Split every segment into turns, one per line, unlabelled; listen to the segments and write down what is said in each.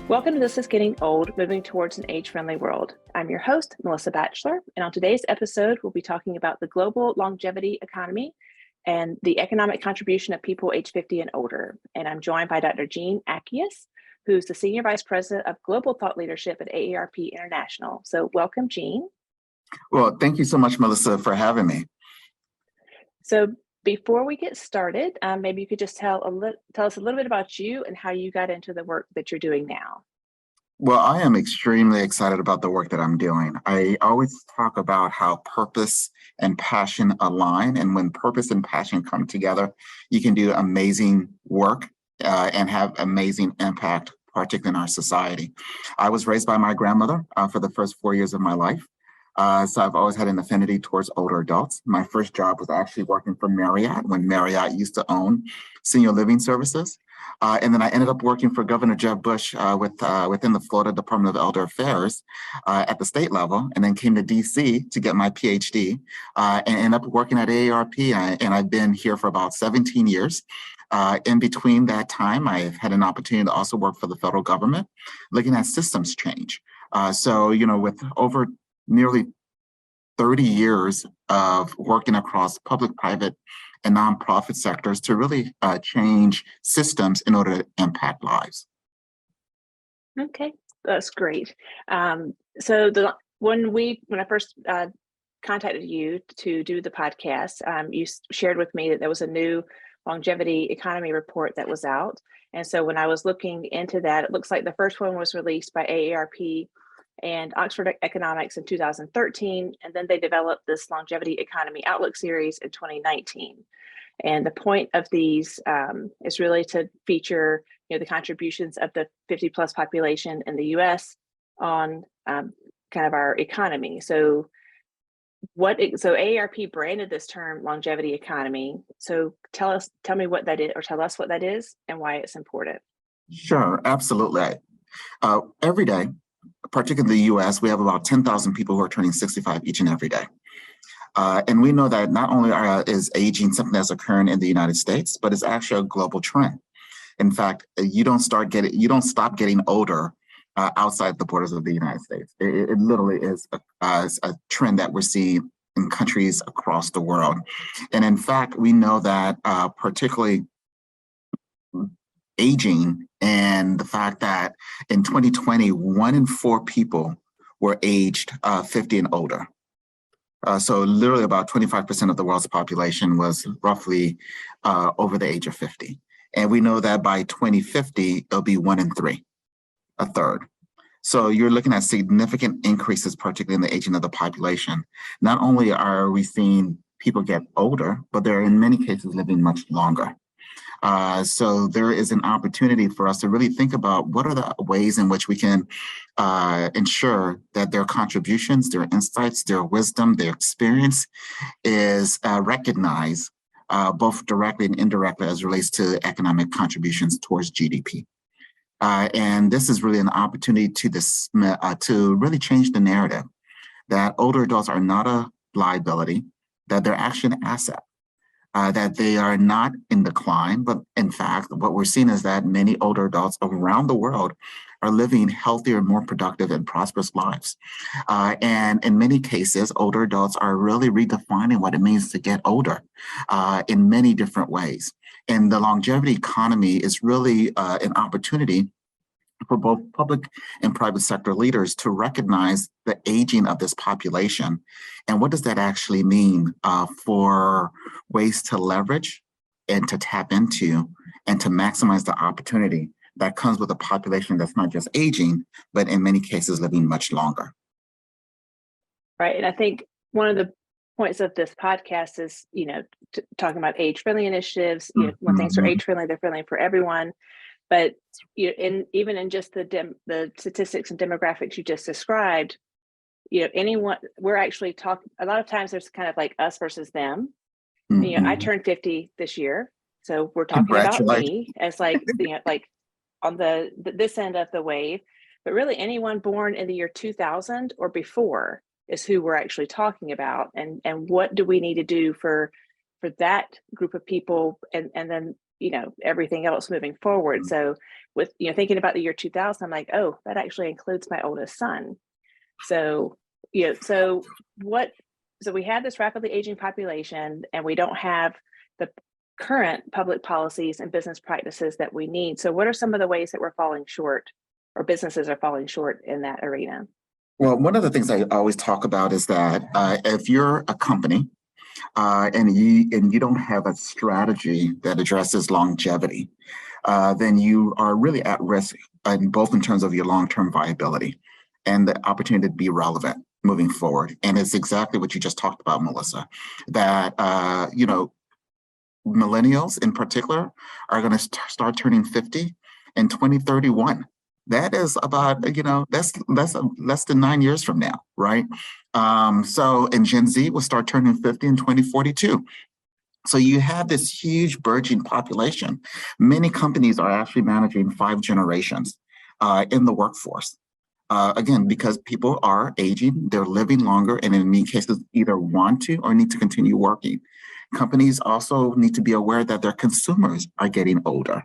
Welcome to This is Getting Old, Moving Towards an Age-Friendly World. I'm your host, Melissa Batchelor, and on today's episode, we'll be talking about the global longevity economy and the economic contribution of people age 50 and older. And I'm joined by Dr. Jean Accius, who's the Senior Vice President of Global Thought Leadership at AARP International. So welcome, Jean.
Well, thank you so much, Melissa, for having me.
So before we get started, maybe you could just tell us a little bit about you and how you got into the work that you're doing now.
Well, I am extremely excited about the work that I'm doing. I always talk about how purpose and passion align, and when purpose and passion come together, you can do amazing work and have amazing impact, particularly in our society. I was raised by my grandmother for the first 4 years of my life. So I've always had an affinity towards older adults. My first job was actually working for Marriott when Marriott used to own senior living services. And then I ended up working for Governor Jeb Bush within the Florida Department of Elder Affairs at the state level, and then came to DC to get my PhD and ended up working at AARP. And I've been here for about 17 years. In between that time, I've had an opportunity to also work for the federal government, looking at systems change. So, with over nearly 30 years of working across public, private, and nonprofit sectors to really change systems in order to impact lives.
Okay, that's great. So when I first contacted you to do the podcast, you shared with me that there was a new longevity economy report that was out. And so when I was looking into that, it looks like the first one was released by AARP and Oxford Economics in 2013, and then they developed this Longevity Economy Outlook series in 2019. And the point of these is really to feature, the contributions of the 50 plus population in the U.S. on kind of our economy. So AARP branded this term longevity economy. So tell me what that is, or tell us what that is and why it's important.
Sure, absolutely. Every day, particularly in the US, we have about 10,000 people who are turning 65 each and every day. And we know that not only is aging something that's occurring in the United States, but it's actually a global trend. In fact, you don't stop getting older outside the borders of the United States. It literally is a trend that we're seeing in countries across the world. And in fact, we know that particularly aging and the fact that in 2020, 1 in 4 people were aged 50 and older. So literally about 25% of the world's population was roughly over the age of 50. And we know that by 2050, it'll be 1 in 3, a third. So you're looking at significant increases, particularly in the aging of the population. Not only are we seeing people get older, but they're in many cases living much longer. So there is an opportunity for us to really think about what are the ways in which we can ensure that their contributions, their insights, their wisdom, their experience is recognized both directly and indirectly as it relates to economic contributions towards GDP. And this is really an opportunity to really change the narrative that older adults are not a liability, that they're actually an asset. That they are not in decline, but in fact, what we're seeing is that many older adults around the world are living healthier, more productive, and prosperous lives. And in many cases, older adults are really redefining what it means to get older in many different ways. And the longevity economy is really an opportunity for both public and private sector leaders to recognize the aging of this population. And what does that actually mean for ways to leverage and to tap into and to maximize the opportunity that comes with a population that's not just aging, but in many cases living much longer.
Right. And I think one of the points of this podcast is, talking about age-friendly initiatives. When things are age-friendly, they're friendly for everyone. But even in just the statistics and demographics you just described, anyone, we're actually talking, a lot of times there's kind of like us versus them. I turned 50 this year, so we're talking about me as like, like on this end of the wave, but really anyone born in the year 2000 or before is who we're actually talking about. And what do we need to do for that group of people, and then everything else moving forward. So with, thinking about the year 2000, I'm like, oh, that actually includes my oldest son. So, so we have this rapidly aging population, and we don't have the current public policies and business practices that we need. So what are some of the ways that we're falling short, or businesses are falling short in that arena?
Well, one of the things I always talk about is that if you're a company and you don't have a strategy that addresses longevity, then you are really at risk, both in terms of your long-term viability and the opportunity to be relevant moving forward. And it's exactly what you just talked about, Melissa, that millennials in particular are going to start turning 50 in 2031. That is about, that's less than 9 years from now, right? And Gen Z will start turning 50 in 2042. So you have this huge burgeoning population. Many companies are actually managing 5 generations in the workforce. Again, because people are aging, they're living longer, and in many cases either want to or need to continue working. Companies also need to be aware that their consumers are getting older.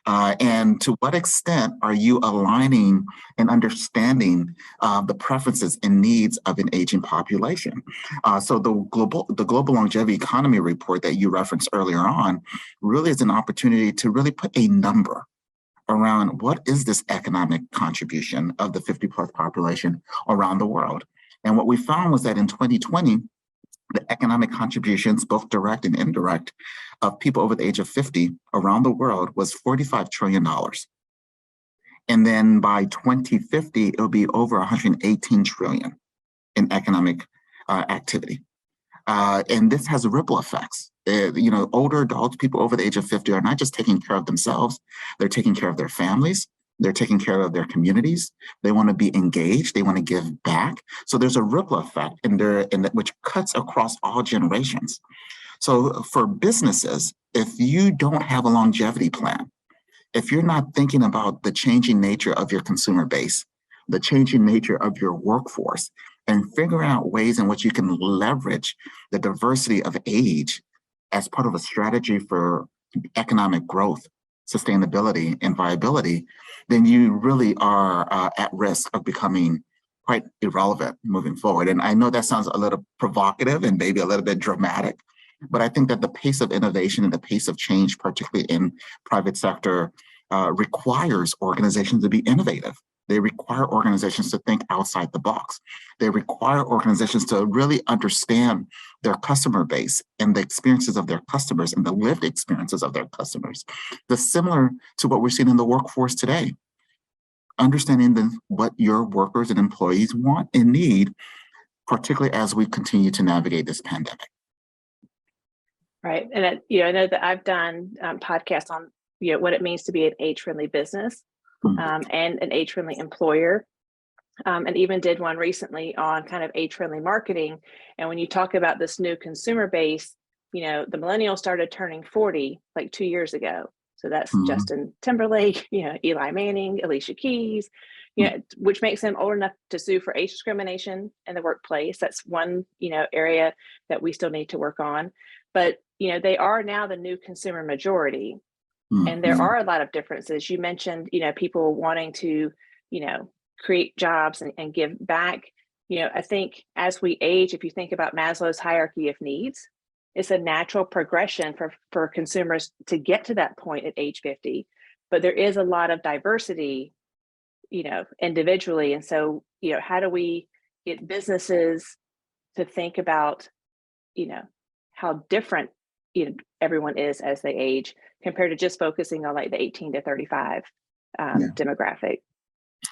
And to what extent are you aligning and understanding the preferences and needs of an aging population? So the global longevity economy report that you referenced earlier on really is an opportunity to really put a number around what is this economic contribution of the 50 plus population around the world. And what we found was that in 2020, the economic contributions, both direct and indirect, of people over the age of 50 around the world was $45 trillion. And then by 2050, it'll be over 118 trillion in economic activity. And this has ripple effects. Older adults, people over the age of 50 are not just taking care of themselves, they're taking care of their families, they're taking care of their communities, they want to be engaged, they want to give back. So there's a ripple effect which cuts across all generations. So for businesses, if you don't have a longevity plan, if you're not thinking about the changing nature of your consumer base, the changing nature of your workforce, and figuring out ways in which you can leverage the diversity of age as part of a strategy for economic growth, sustainability, and viability, then you really are at risk of becoming quite irrelevant moving forward. And I know that sounds a little provocative and maybe a little bit dramatic, but I think that the pace of innovation and the pace of change, particularly in private sector, requires organizations to be innovative. They require organizations to think outside the box. They require organizations to really understand their customer base and the experiences of their customers and the lived experiences of their customers. That's similar to what we're seeing in the workforce today. Understanding what your workers and employees want and need, particularly as we continue to navigate this pandemic.
Right. And I know that I've done podcasts on what it means to be an age-friendly business. And an age-friendly employer, and even did one recently on kind of age-friendly marketing. And when you talk about this new consumer base, the millennials started turning 40 like 2 years ago. So that's Justin Timberlake, Eli Manning, Alicia Keys, which makes them old enough to sue for age discrimination in the workplace. That's one, area that we still need to work on. But, they are now the new consumer majority. And there are a lot of differences. You mentioned, people wanting to, create jobs and give back. I think as we age, if you think about Maslow's hierarchy of needs, it's a natural progression for consumers to get to that point at age 50. But there is a lot of diversity, individually. And so, how do we get businesses to think about, how different everyone is as they age compared to just focusing on like the 18 to 35 demographic?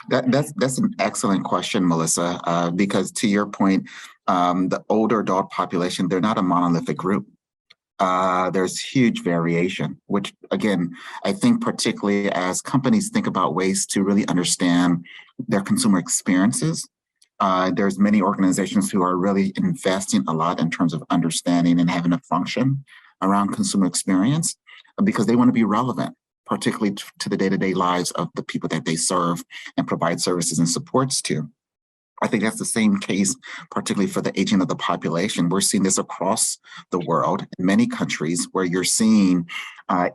That's an excellent question, Melissa, because to your point, the older adult population, they're not a monolithic group. There's huge variation, which again, I think particularly as companies think about ways to really understand their consumer experiences, there's many organizations who are really investing a lot in terms of understanding and having a function around consumer experience because they want to be relevant, particularly to the day-to-day lives of the people that they serve and provide services and supports to. I think that's the same case, particularly for the aging of the population. We're seeing this across the world in many countries where you're seeing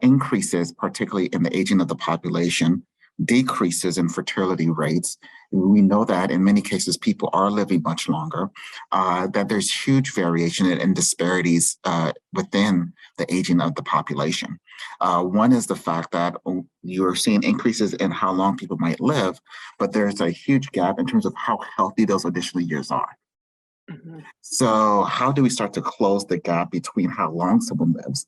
increases, particularly in the aging of the population, decreases in fertility rates. We know that in many cases, people are living much longer, that there's huge variation and disparities within the aging of the population. One is the fact that you're seeing increases in how long people might live, but there's a huge gap in terms of how healthy those additional years are.
Mm-hmm.
So how do we start to close the gap between how long someone lives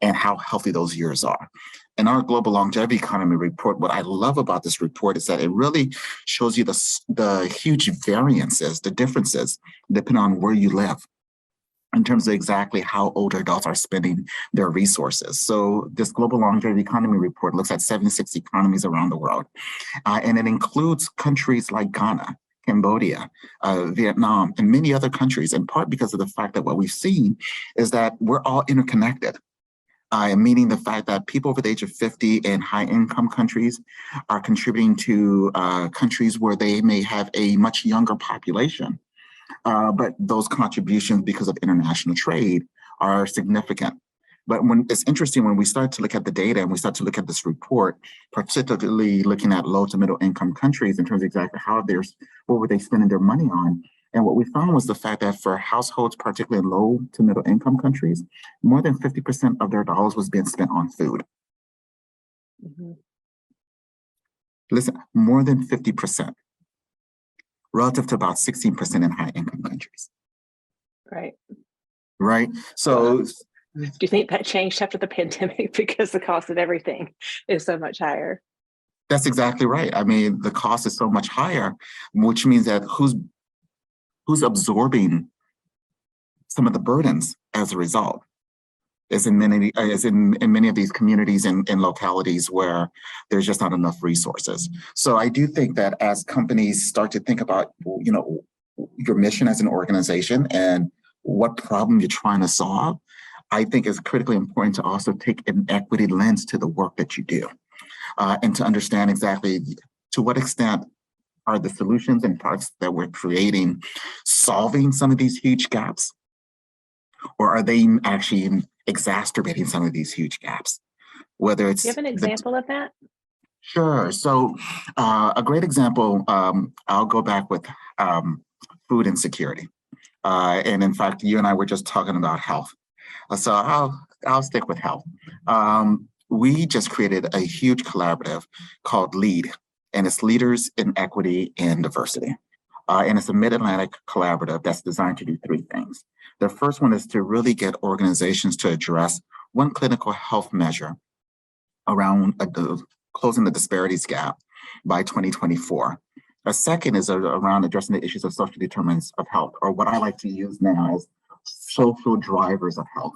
and how healthy those years are? In our Global Longevity Economy report, what I love about this report is that it really shows you the huge variances, the differences, depending on where you live, in terms of exactly how older adults are spending their resources. So this Global Longevity Economy report looks at 76 economies around the world, and it includes countries like Ghana, Cambodia, Vietnam, and many other countries, in part because of the fact that what we've seen is that we're all interconnected. Meaning the fact that people over the age of 50 in high-income countries are contributing to countries where they may have a much younger population. But those contributions, because of international trade, are significant. But when it's interesting, when we start to look at the data and we start to look at this report, particularly looking at low to middle income countries in terms of exactly what were they spending their money on. And what we found was the fact that for households, particularly in low to middle income countries, more than 50% of their dollars was being spent on food.
Mm-hmm.
Listen, more than 50%, relative to about 16% in high income countries.
Right.
Right. So
do you think that changed after the pandemic because the cost of everything is so much higher?
That's exactly right. I mean, the cost is so much higher, which means that who's absorbing some of the burdens as a result is in many of these communities and localities where there's just not enough resources. So I do think that as companies start to think about, your mission as an organization and what problem you're trying to solve, I think it's critically important to also take an equity lens to the work that you do, and to understand exactly to what extent are the solutions and products that we're creating solving some of these huge gaps, or are they actually exacerbating some of these huge gaps? Whether it's—
Do you have an example of that?
Sure. So a great example, I'll go back with food insecurity. And in fact, you and I were just talking about health. So I'll stick with health. We just created a huge collaborative called LEAD, and it's Leaders in Equity and Diversity. And it's a Mid-Atlantic collaborative that's designed to do three things. The first one is to really get organizations to address one clinical health measure around closing the disparities gap by 2024. A second is around addressing the issues of social determinants of health, or what I like to use now as social drivers of health.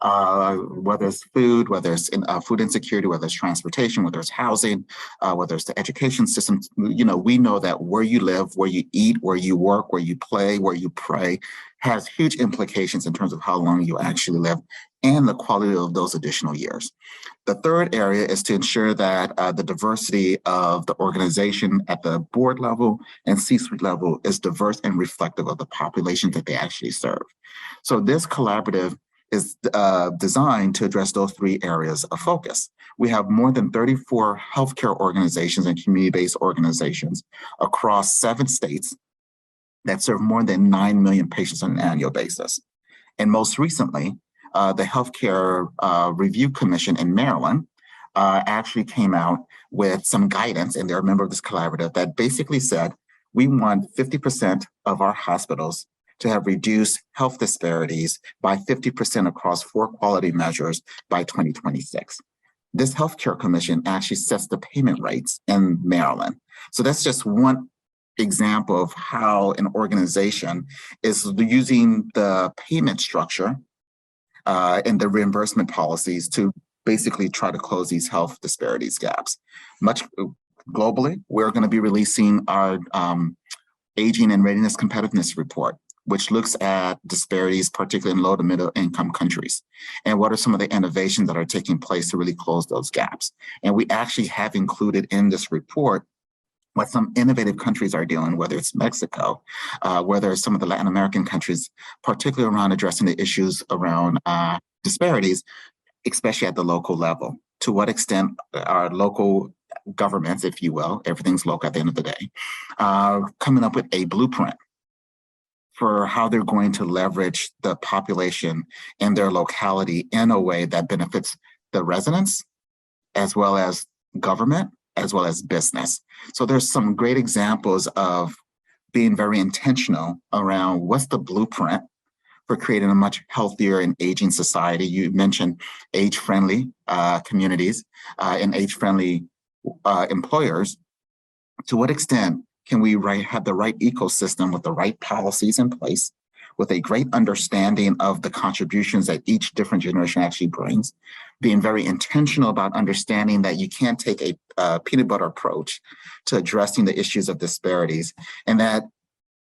Whether it's food, whether it's food insecurity, whether it's transportation, whether it's housing, whether it's the education system. We know that where you live, where you eat, where you work, where you play, where you pray has huge implications in terms of how long you actually live and the quality of those additional years. The third area is to ensure that the diversity of the organization at the board level and C-suite level is diverse and reflective of the population that they actually serve. So this collaborative is designed to address those three areas of focus. We have more than 34 healthcare organizations and community-based organizations across 7 states that serve more than 9 million patients on an annual basis. And most recently, the Healthcare Review Commission in Maryland actually came out with some guidance, and they're a member of this collaborative, that basically said, we want 50% of our hospitals to have reduced health disparities by 50% across 4 quality measures by 2026. This Healthcare Commission actually sets the payment rates in Maryland. So that's just one example of how an organization is using the payment structure and the reimbursement policies to basically try to close these health disparities gaps. Much globally, we're going to be releasing our Aging and Readiness Competitiveness Report, which looks at disparities, particularly in low to middle income countries, and what are some of the innovations that are taking place to really close those gaps. And we actually have included in this report what some innovative countries are doing, whether it's Mexico, whether it's some of the Latin American countries, particularly around addressing the issues around disparities, especially at the local level. To what extent are local governments, if you will, everything's local at the end of the day, coming up with a blueprint for how they're going to leverage the population in their locality in a way that benefits the residents, as well as government, as well as business. So there's some great examples of being very intentional around what's the blueprint for creating a much healthier and aging society. You mentioned age-friendly communities and age-friendly employers. To what extent can we have the right ecosystem with the right policies in place, with a great understanding of the contributions that each different generation actually brings, being very intentional about understanding that you can't take a peanut butter approach to addressing the issues of disparities, and that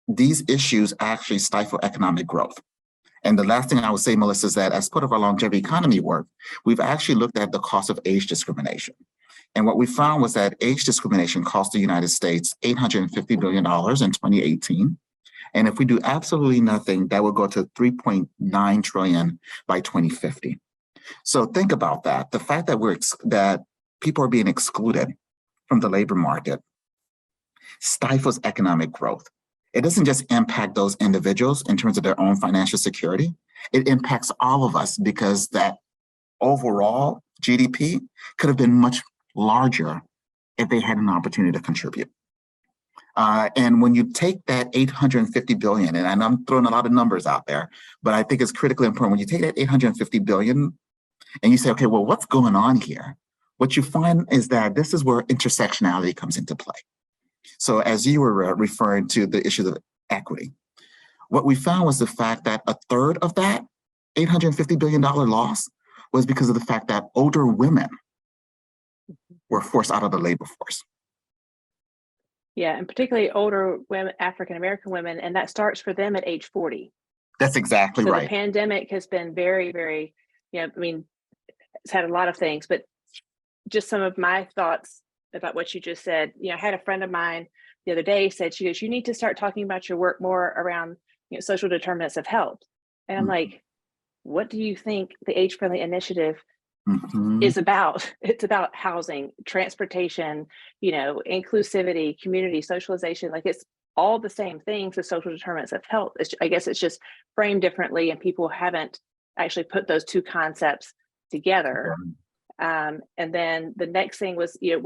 these issues actually stifle economic growth. And the last thing I would say, Melissa, is that as part of our longevity economy work, we've actually looked at the cost of age discrimination. And what we found was that age discrimination cost the United States $850 billion in 2018. And if we do absolutely nothing, that will go to 3.9 trillion by 2050. So think about that. The fact that that people are being excluded from the labor market stifles economic growth. It doesn't just impact those individuals in terms of their own financial security. It impacts all of us because that overall GDP could have been much larger if they had an opportunity to contribute. And when you take that 850 billion, and I'm throwing a lot of numbers out there, but I think it's critically important. When you take that 850 billion and you say, okay, well, what's going on here? What you find is that this is where intersectionality comes into play. So as you were referring to the issue of equity, what we found was the fact that a third of that $850 billion loss was because of the fact that older women were forced out of the labor force.
Yeah, and particularly older women, African-American women, and that starts for them at age 40.
That's exactly right.
The pandemic has been very, very, I mean, it's had a lot of things, but just some of my thoughts about what you just said. I had a friend of mine the other day said, she goes, you need to start talking about your work more around social determinants of health. And I'm like, what do you think the Age-Friendly Initiative is about? It's about housing, transportation, inclusivity, community, socialization. Like, it's all the same things as social determinants of health. I guess it's just framed differently, and people haven't actually put those two concepts together. And then the next thing was, you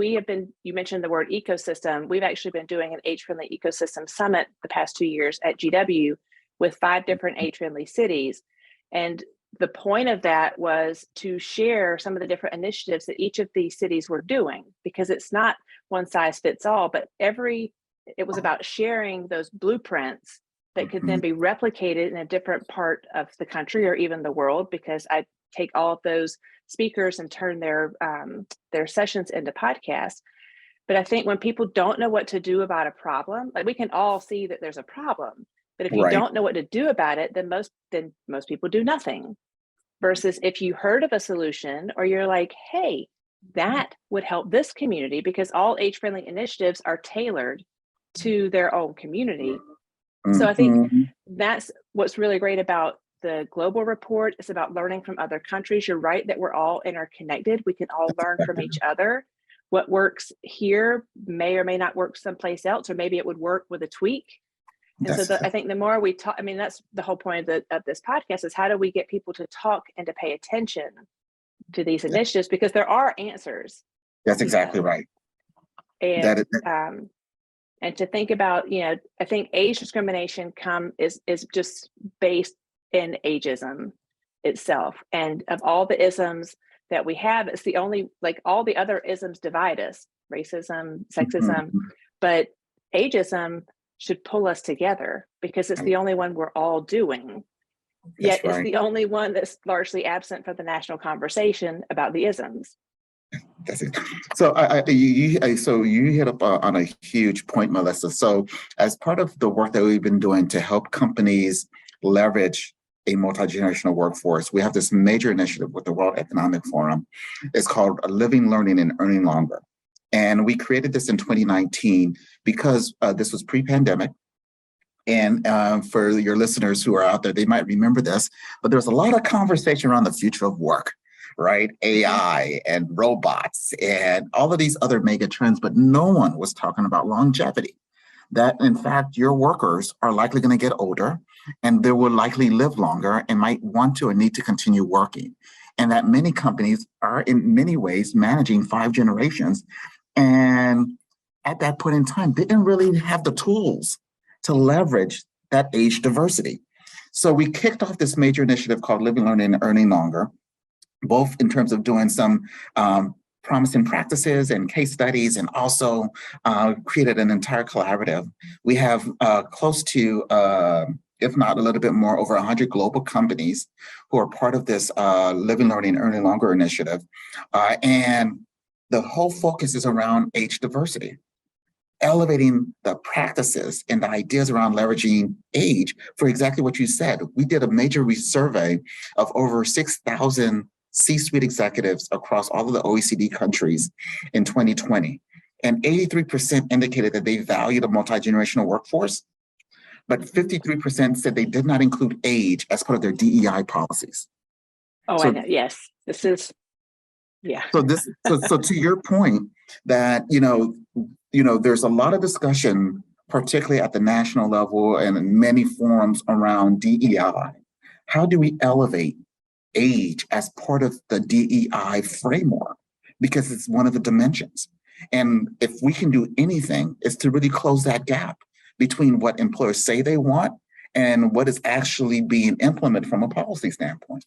mentioned the word ecosystem. We've actually been doing an age-friendly ecosystem summit the past 2 years at GW with 5 different age-friendly cities. And the point of that was to share some of the different initiatives that each of these cities were doing, because it's not one size fits all, but it was about sharing those blueprints that could then be replicated in a different part of the country or even the world, because I take all of those speakers and turn their sessions into podcasts. But I think when people don't know what to do about a problem, like, we can all see that there's a problem, but if you don't know what to do about it, then most people do nothing. Versus if you heard of a solution, or you're like, hey, that would help this community, because all age-friendly initiatives are tailored to their own community. So I think that's what's really great about the global report. It's about learning from other countries. You're right that we're all interconnected. We can all learn from each other. What works here may or may not work someplace else, or maybe it would work with a tweak. And I think the more we talk, that's the whole point of this podcast, is how do we get people to talk and to pay attention to these initiatives, because there are answers.
That's exactly right.
And and to think about, I think age discrimination is just based in ageism itself. And of all the isms that we have, it's the only, like, all the other isms divide us: racism, sexism, but ageism should pull us together, because it's the only one we're all doing. Yet it's the only one that's largely absent from the national conversation about the isms.
That's it. So you hit up on a huge point, Melissa. So as part of the work that we've been doing to help companies leverage a multi-generational workforce, we have this major initiative with the World Economic Forum. It's called Living, Learning, and Earning Longer. And we created this in 2019 because this was pre-pandemic. And for your listeners who are out there, they might remember this, but there's a lot of conversation around the future of work, right? AI and robots and all of these other mega trends, but no one was talking about longevity. That in fact, your workers are likely going to get older and they will likely live longer and might want to or need to continue working. And that many companies are in many ways managing 5 generations. And at that point in time, they didn't really have the tools to leverage that age diversity. So we kicked off this major initiative called Living, Learning, and Earning Longer, both in terms of doing some promising practices and case studies, and also created an entire collaborative. We have close to, if not a little bit more, over 100 global companies who are part of this Living, Learning, and Earning Longer initiative. And the whole focus is around age diversity, elevating the practices and the ideas around leveraging age for exactly what you said. We did a major survey of over 6,000 C-suite executives across all of the OECD countries in 2020. And 83% indicated that they valued a multi-generational workforce, but 53% said they did not include age as part of their DEI policies.
Oh,
So,
I know. Yes, this is, yeah.
So to your point that, there's a lot of discussion, particularly at the national level and in many forums around DEI. How do we elevate age as part of the DEI framework? Because it's one of the dimensions. And if we can do anything, it's to really close that gap between what employers say they want and what is actually being implemented from a policy standpoint.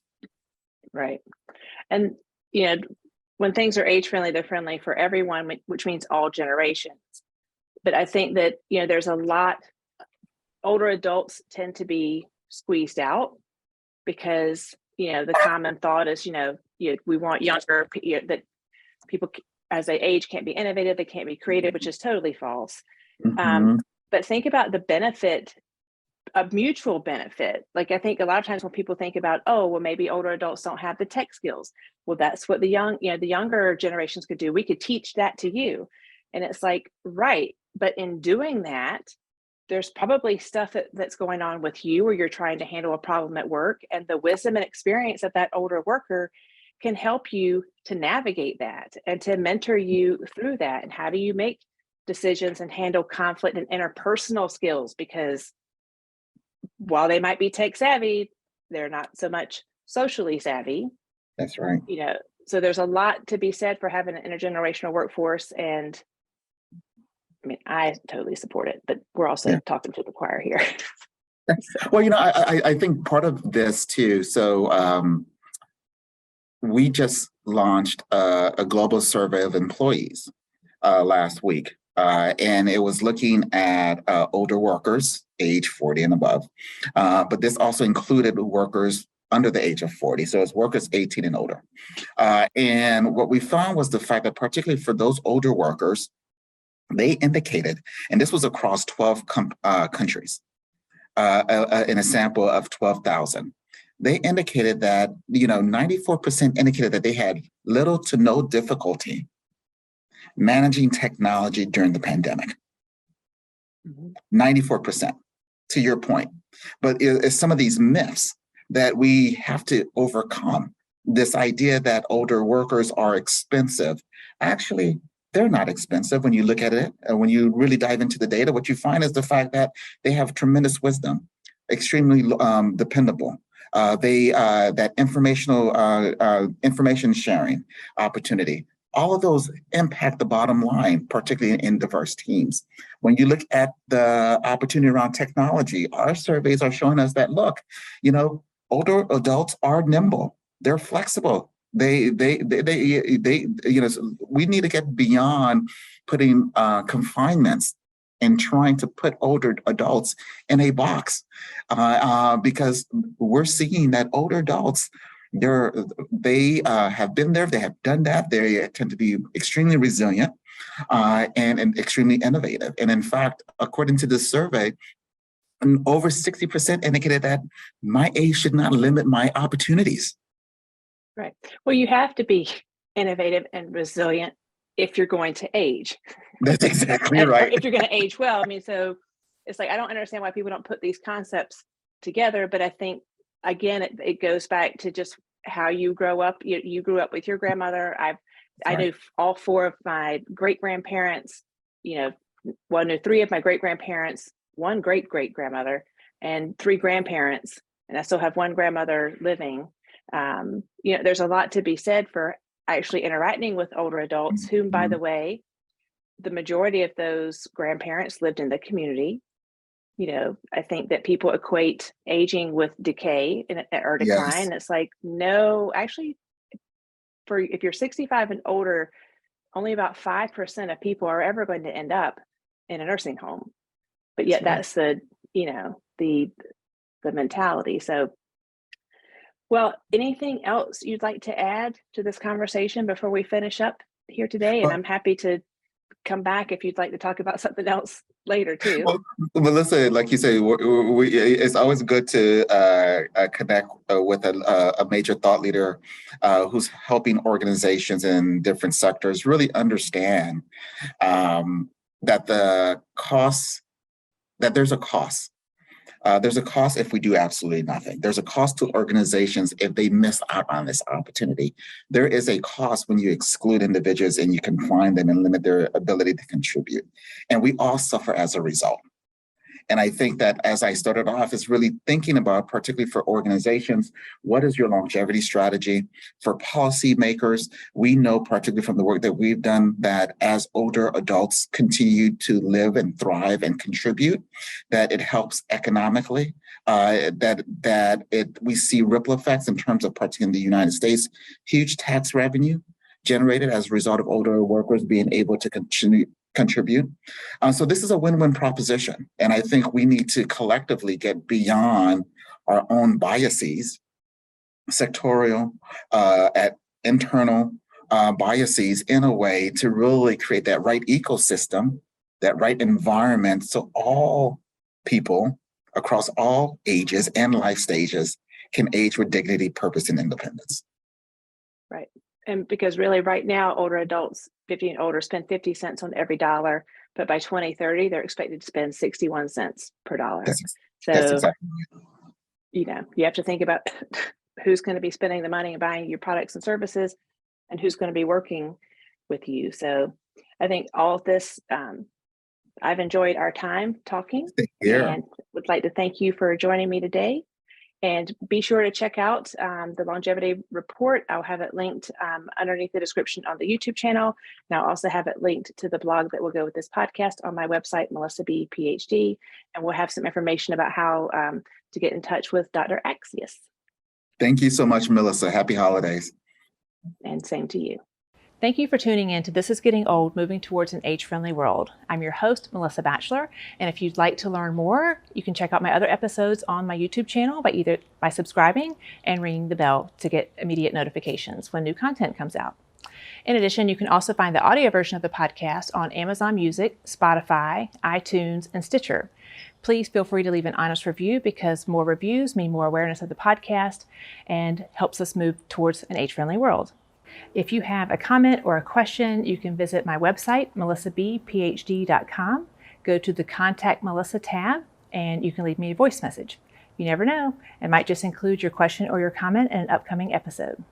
Right. And, when things are age friendly, they're friendly for everyone, which means all generations. But I think that, there's a lot, older adults tend to be squeezed out because, the common thought is, we want younger, that people as they age can't be innovative, they can't be creative, which is totally false. But think about the benefit, a mutual benefit. Like, I think a lot of times when people think about, oh, well, maybe older adults don't have the tech skills. Well, that's what the younger generations could do. We could teach that to you. And it's like, right. But in doing that, there's probably stuff that's going on with you where you're trying to handle a problem at work, and the wisdom and experience of that older worker can help you to navigate that and to mentor you through that. And how do you make decisions and handle conflict and interpersonal skills? Because while they might be tech savvy, they're not so much socially savvy.
That's right.
So there's a lot to be said for having an intergenerational workforce. And I mean, I totally support it, but we're also talking to the choir here.
Well, I think part of this too. So we just launched a global survey of employees last week. And it was looking at older workers, age 40 and above. But this also included workers under the age of 40. So it's workers 18 and older. And what we found was the fact that particularly for those older workers, they indicated, and this was across 12 countries, in a sample of 12,000. They indicated that, 94% indicated that they had little to no difficulty managing technology during the pandemic. 94%, to your point. But it's some of these myths that we have to overcome. This idea that older workers are expensive. Actually, they're not expensive when you look at it. And when you really dive into the data, what you find is the fact that they have tremendous wisdom, extremely dependable. That information sharing opportunity. All of those impact the bottom line, particularly in diverse teams. When you look at the opportunity around technology, our surveys are showing us that, look, older adults are nimble. They're flexible. We need to get beyond putting confinements and trying to put older adults in a box, because we're seeing that older adults, they have been there, they have done that, they tend to be extremely resilient and extremely innovative. And in fact, according to this survey, over 60% indicated that my age should not limit my opportunities.
Right. Well, you have to be innovative and resilient if you're going to age.
That's exactly
Or
right.
if you're going to age well. I mean, so it's like, I don't understand why people don't put these concepts together, but I think, again, it goes back to just how you grow up. You grew up with your grandmother. I knew all four of my great grandparents, well, I knew three of my great grandparents, one great great grandmother, and three grandparents, and I still have one grandmother living. There's a lot to be said for actually interacting with older adults, whom, by the way, the majority of those grandparents lived in the community. I think that people equate aging with decay or
Yes.
decline. It's like, no, actually, if you're 65 and older, only about 5% of people are ever going to end up in a nursing home. But yet that's the mentality. So, well, anything else you'd like to add to this conversation before we finish up here today? And I'm happy to come back if you'd like to talk about something else later too.
Well, Melissa, like you say, it's always good to connect with a major thought leader who's helping organizations in different sectors really understand that there's a cost. There's a cost if we do absolutely nothing. There's a cost to organizations if they miss out on this opportunity. There is a cost when you exclude individuals and you confine them and limit their ability to contribute. And we all suffer as a result. And I think that as I started off, is really thinking about, particularly for organizations, what is your longevity strategy? For policymakers, we know, particularly from the work that we've done, that as older adults continue to live and thrive and contribute, that it helps economically, we see ripple effects in terms of, particularly in the United States, huge tax revenue generated as a result of older workers being able to contribute. So this is a win-win proposition. And I think we need to collectively get beyond our own biases, sectorial, at internal biases, in a way to really create that right ecosystem, that right environment, so all people across all ages and life stages can age with dignity, purpose, and independence.
Right. And because really right now, older adults, 50 and older, spend 50 cents on every dollar, but by 2030, they're expected to spend 61 cents per dollar.
That's
So,
exactly right.
You have to think about who's going to be spending the money and buying your products and services, and who's going to be working with you. So I think all of this, I've enjoyed our time talking, and would like to thank you for joining me today. And be sure to check out the longevity report. I'll have it linked underneath the description on the YouTube channel. And I'll also have it linked to the blog that will go with this podcast on my website, Melissa B. PhD. And we'll have some information about how to get in touch with Dr. Axius.
Thank you so much, Melissa. Happy holidays.
And same to you. Thank you for tuning in to This is Getting Old, Moving Towards an Age-Friendly World. I'm your host, Melissa Batchelor, and if you'd like to learn more, you can check out my other episodes on my YouTube channel by subscribing and ringing the bell to get immediate notifications when new content comes out. In addition, you can also find the audio version of the podcast on Amazon Music, Spotify, iTunes, and Stitcher. Please feel free to leave an honest review, because more reviews mean more awareness of the podcast and helps us move towards an age-friendly world. If you have a comment or a question, you can visit my website, melissabphd.com. Go to the Contact Melissa tab, and you can leave me a voice message. You never know, it might just include your question or your comment in an upcoming episode.